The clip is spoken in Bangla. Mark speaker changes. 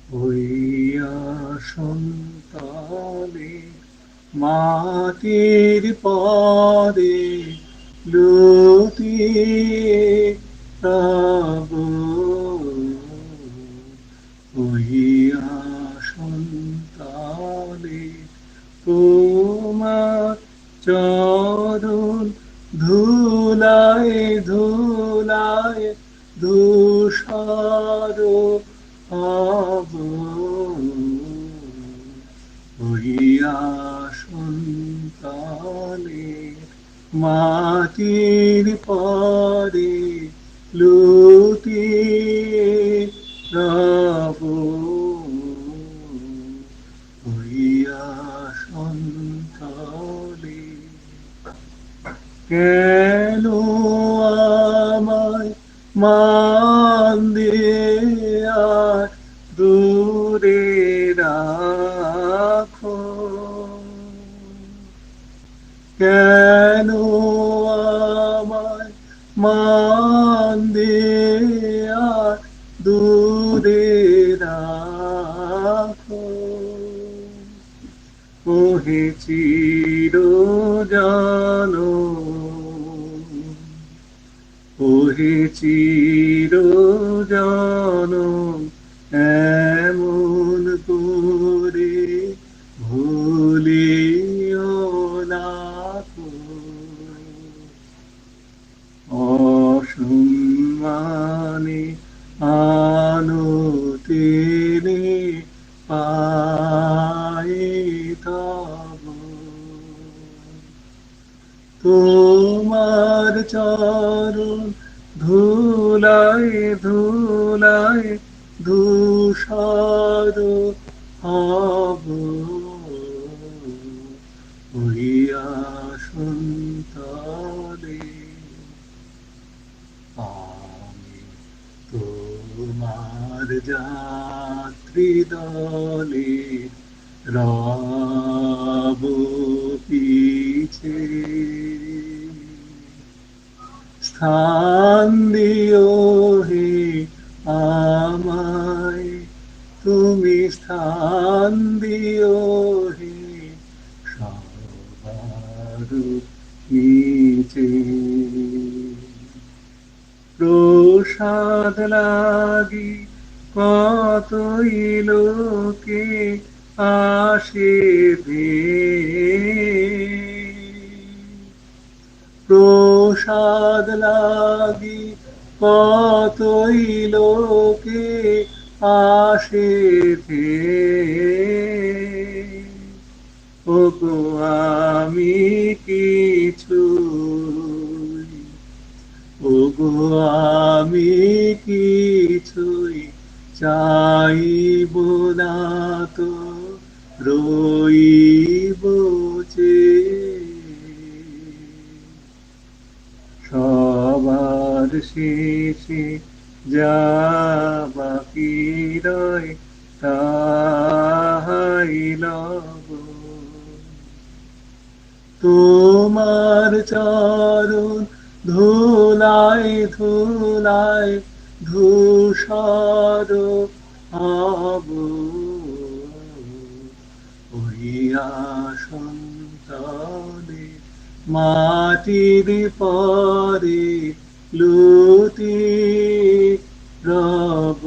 Speaker 1: হইয়া সন্তানে মাটির পরে লুটিয়ে রব হইয়া সন্তানে তোমার চরণ ধুলায় ধুলায় ধূসর হব হইয়া সন্তানে মাটির পরে লুটিয়ে রব হইয়া সন্তানে কেন আমায় মান দিয়া দূরে রাখো কেন আমায় মান দিয়া দূরে রাখো ওহে চির জানো ওহে চির জানো এমন করে ভুলিও না কো অসম্মানে আনতিনে পাইতাব তোমার চরণ ধুলায় ধুলায় ধূসর হব হইয়া সন্তানে আমি তোমার যাত্রী দলে রব পিছে স্থান দিও হে আমায় তুমি স্থান দিও হে সবার নিচে প্রসাদ লাগি কতই লোকে আসে প্রসাদ লাগি কতই লোকে আসে ওগো আমি কিছু ওগো আমি কিছুই চাইব না তো রইব চেয়ে সবার শেষে যা বাকি রয় তাহাই লব তোমার চরণ ধুলায় ধুলায় ধূসর হব হইয়া সন্তানে মাটির পরে লুটি রব